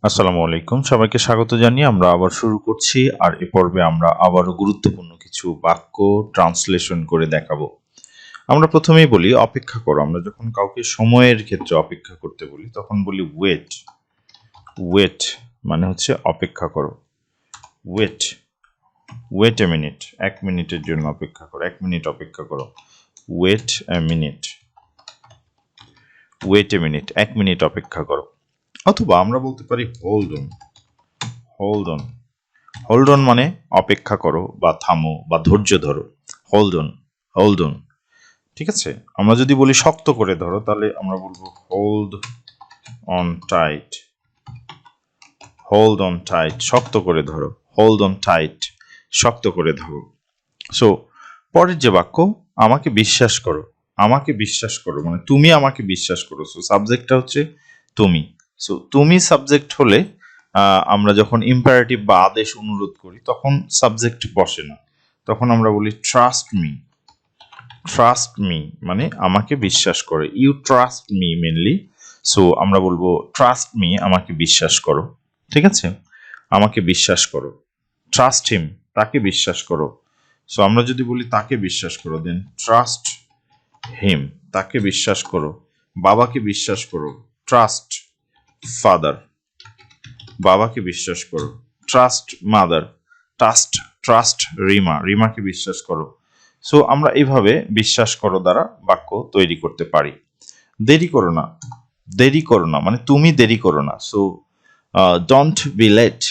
আসসালামু আলাইকুম, সবাইকে স্বাগত জানিয়ে আমরা আবার শুরু করছি। আর এ পর্বে আমরা আবারও গুরুত্বপূর্ণ কিছু বাক্য ট্রান্সলেশন করে দেখাবো। আমরা প্রথমেই বলি অপেক্ষা করো। আমরা যখন কাউকে সময়ের ক্ষেত্রে অপেক্ষা করতে বলি তখন বলি ওয়েট। ওয়েট মানে হচ্ছে অপেক্ষা করো। ওয়েট, ওয়েট এ মিনিট, 1 মিনিটের জন্য অপেক্ষা করো, 1 মিনিট অপেক্ষা করো। Wait a minute, wait a minute, 1 minute অপেক্ষা করো। অথবা আমরা বলতে পারি hold on. Hold on, hold on মানে অপেক্ষা করো বা থামো বা ধৈর্য ধরো। হোল্ড অন, হোল্ড অন, ঠিক আছে। আমরা যদি বলি শক্ত করে ধরো তাহলে আমরা বলবো hold on tight. Hold on tight, শক্ত করে ধরো। হোল্ড অন টাইট, শক্ত করে ধরো। সো পরের যে বাক্য, আমাকে বিশ্বাস করো। আমাকে বিশ্বাস করো মানে তুমি আমাকে বিশ্বাস করো। সো সাবজেক্টটা হচ্ছে তুমি। সো তুমি সাবজেক্ট হলে আমরা যখন ইম্পারেটিভ বা আদেশ অনুরোধ করি তখন সাবজেক্ট বসে না, তখন আমরা বলি ট্রাস্ট মি। ট্রাস্ট মি মানে আমাকে বিশ্বাস করে। You trust me mainly. So আমরা বলবো ট্রাস্ট মি, আমাকে বিশ্বাস করো, ঠিক আছে। আমাকে বিশ্বাস করো। ট্রাস্ট হিম, তাকে বিশ্বাস করো। সো আমরা যদি বলি তাকে বিশ্বাস করো, দেন ট্রাস্ট হিম, তাকে বিশ্বাস করো। বাবাকে বিশ্বাস করো, ট্রাস্ট ফাদার, বাবাকে বিশ্বাস করো। Trust mother, trust trust Rima, রিমাকে বিশ্বাস করো। সো আমরা এইভাবে বিশ্বাস করো দ্বারা বাক্য তৈরি করতে পারি। দেরি করো না, দেরি করো না মানে তুমি দেরি করো না। So don't be late,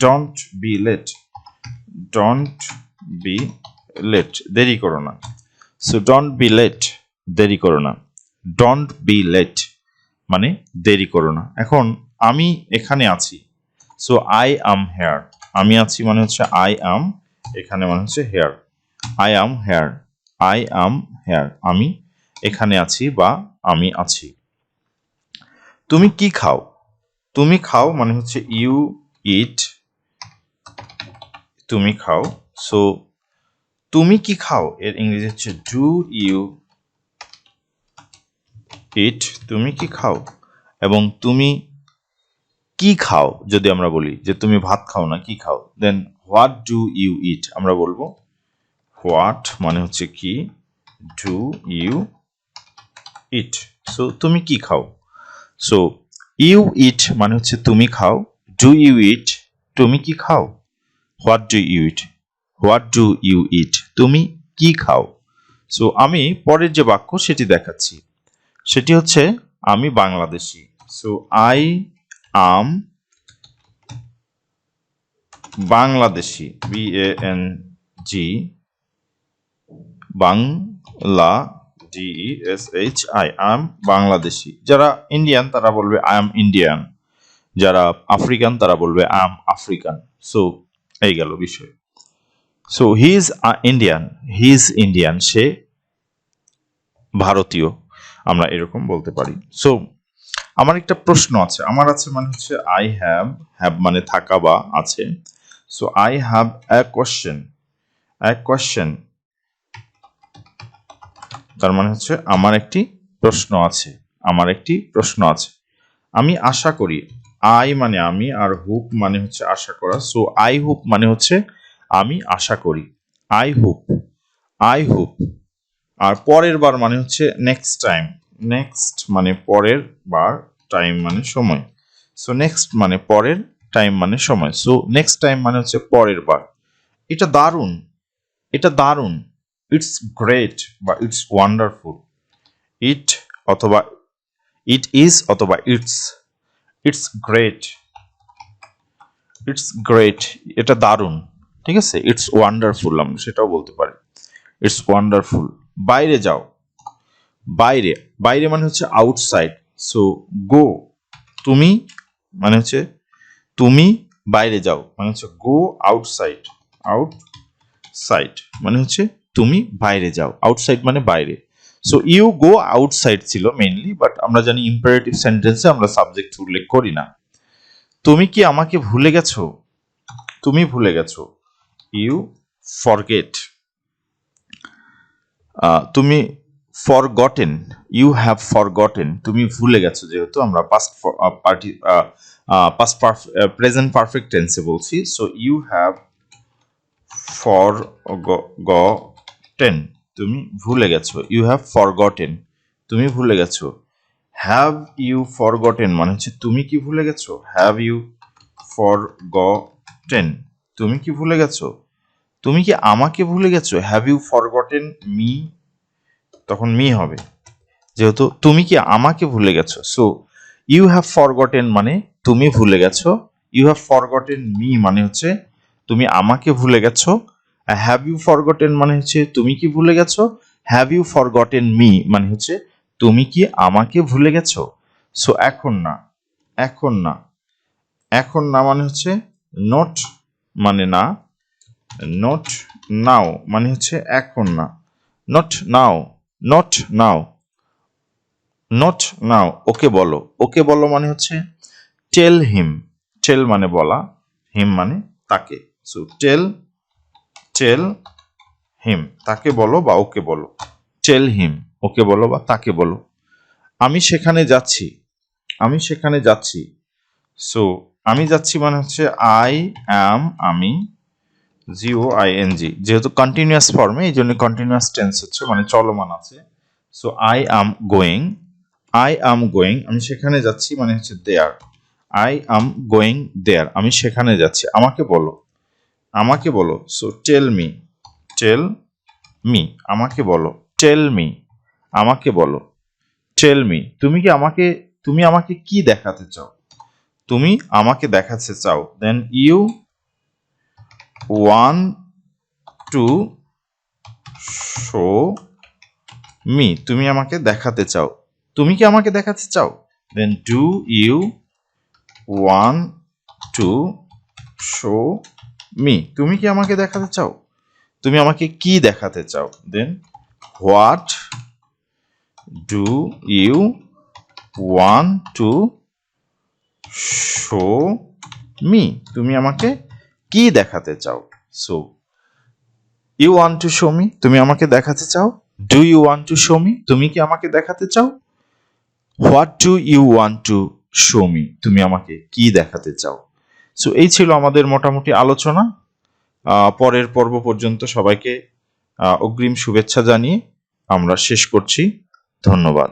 don't be late, don't be late, দেরি করো না। সো ডোন্ট বি লেট, দেরি করো না। ডোন্ট বি লেট মানে দেরি করো না। এখন আমি এখানে আছি। সো আই অ্যাম হেয়ার, আমি আছি মানে হচ্ছে আই অ্যাম, এখানে মানে হচ্ছে here. I am here, I am here, আমি এখানে আছি বা আমি আছি। তুমি কি খাও? তুমি খাও মানে হচ্ছে ইউ ইট, তুমি খাও। সো তুমি কি খাও এর ইংরেজি হচ্ছে ডু ইউ ইট, তুমি কি খাও। এবং তুমি কি খাও যদি আমরা বলি যে তুমি ভাত খাও না, কি খাও, দেন হোয়াট ডু ইউ ইট, আমরা বলবো হোয়াট মানে হচ্ছে কি, ডু ইউ ইট। সো তুমি কি খাও। সো ইউ ইট মানে হচ্ছে তুমি খাও, ডু ইউ ইট তুমি কি খাও, what do you eat, what do you eat তুমি কি খাও। সো আমি পরের যে বাক্য সেটি দেখাচ্ছি, সেটি হচ্ছে আমি Bangladeshi. So I am Bangladeshi, BANG, Bangla DESHI, am Bangladeshi. যারা ইন্ডিয়ান তারা বলবে আই এম ইন্ডিয়ান, যারা আফ্রিকান তারা বলবে আই এম আফ্রিকান। সো এই গেল বিষয়। So he is Indian, he is Indian, সে ভারতীয়, আমরা এরকম বলতে পারি। সো আমার একটা প্রশ্ন আছে, আমার আছে মানে হচ্ছে আই হ্যাভ, হ্যাভ মানে থাকা বা আছে। So I have a question, a question তার মানে হচ্ছে আমার একটি প্রশ্ন আছে, আমার একটি প্রশ্ন আছে। আমি আশা করি, আই মানে আমি আর হোপ মানে হচ্ছে আশা করা। সো আই হোপ মানে হচ্ছে আমি আশা করি। I hope, I hope. আর পরের বার মানে হচ্ছে নেক্সট টাইম, নেক্সট মানে পরের বার, টাইম মানে সময়। সো নেক্সট মানে পরের, টাইম মানে সময়। সো নেক্সট টাইম মানে হচ্ছে পরের বার। এটা দারুণ, এটা দারুণ। ইটস গ্রেট বা ইটস ওয়ান্ডারফুল। ইট অথবা ইট ইজ অথবা it's, it's great, it's great, এটা দারুণ, ঠিক আছে। ইটস ওয়ান্ডারফুল আমরা সেটাও বলতে পারি, ইটস ওয়ান্ডারফুল। বাইরে যাও, বাইরে, বাইরে মানে হচ্ছে আউটসাইড। সো গো, তুমি মানে হচ্ছে তুমি বাইরে যাও মানে হচ্ছে গো আউটসাইড, আউটসাইড মানে হচ্ছে তুমি বাইরে যাও, আউটসাইড মানে বাইরে। সো ইউ গো আউটসাইড ছিল মেইনলি, বাট আমরা জানি ইম্পারেটিভ সেন্টেন্সে আমরা সাবজেক্ট উল্লেখ করি না। তুমি কি আমাকে ভুলে গেছো, তুমি ভুলে গেছো, ইউ ফরগেট। তুমি ফরগটেন, ইউ হ্যাভ ফরগটেন, তুমি ভুলে গেছো, যেহেতু আমরা past party past present perfect টেন্সে বলছি। সো ইউ হ্যাভ ফরগটেন, তুমি ভুলে গেছো। ইউ হ্যাভ ফরগটেন, তুমি ভুলে গেছো। হ্যাভ ইউ ফরগটেন মানে হচ্ছে তুমি কি ভুলে গেছো। হ্যাভ ইউ ফরগটেন, তুমি কি ভুলে গেছো। তুমি কি আমাকে ভুলে গেছো। হ্যাভ ইউ ফরগটেন মি, তখন মি হবে, যেহেতু তুমি কি আমাকে ভুলে গেছো। সো ইউ হ্যাভ ফরগটেন মানে তুমি ভুলে গেছো। ইউ হ্যাভ ফরগটেন মি মানে হচ্ছে তুমি আমাকে ভুলে গেছো। হ্যাভ ইউ ফরগটেন মানে হচ্ছে তুমি কি ভুলে গেছো। হ্যাভ ইউ ফরগটেন মি মানে হচ্ছে তুমি কি আমাকে ভুলে গেছো। সো এখন না, এখন না, এখন না মানে হচ্ছে নট মানে না, নট নাও মানে হচ্ছে এখন না, not now, not now, not now. Okay বলো, ওকে বলো মানে হচ্ছে টেল হিম, টেল মানে বলা, হিম মানে তাকে। সো টেল, টেল হিম, তাকে বলো বা ওকে বলো। টেল হিম, ওকে বলো বা তাকে বলো। আমি সেখানে যাচ্ছি, আমি সেখানে যাচ্ছি। সো আমি যাচ্ছি মানে হচ্ছে আই অ্যাম, আমি, GOING, যেহেতু কন্টিনিউয়াস ফর্মে এই জন্য কন্টিনিউয়াস টেন্স হচ্ছে মানে চলমান আছে। So I am going, I am going, আমি সেখানে যাচ্ছি মানে হচ্ছে দেয়ার। আই অ্যাম গোয়িং দেয়ার, আমি সেখানে যাচ্ছি। আমাকে বলো, আমাকে বলো। So tell me, tell me, আমাকে বলো। টেল মি, আমাকে বলো। টেল মি, তুমি কি আমাকে, তুমি আমাকে কি দেখাতে চাও। তুমি আমাকে দেখাতে চাও। Then you want to show me, তুমি আমাকে দেখাতে চাও। তুমি কি আমাকে দেখাতে চাও। Then do you want to show me, তুমি কি আমাকে দেখাতে চাও। তুমি আমাকে কি দেখাতে চাও। Then what do you want to show me, তুমি আমাকে কি দেখাতে চাও। So you want to show me, তুমি আমাকে দেখাতে চাও। Do you want to show me, তুমি কি আমাকে দেখাতে চাও। What do you want to show me, তুমি আমাকে কি দেখাতে চাও। সো এই ছিল আমাদের মোটামুটি আলোচনা। পরের পর্ব পর্যন্ত সবাইকে অগ্রিম শুভেচ্ছা জানিয়ে আমরা শেষ করছি। ধন্যবাদ।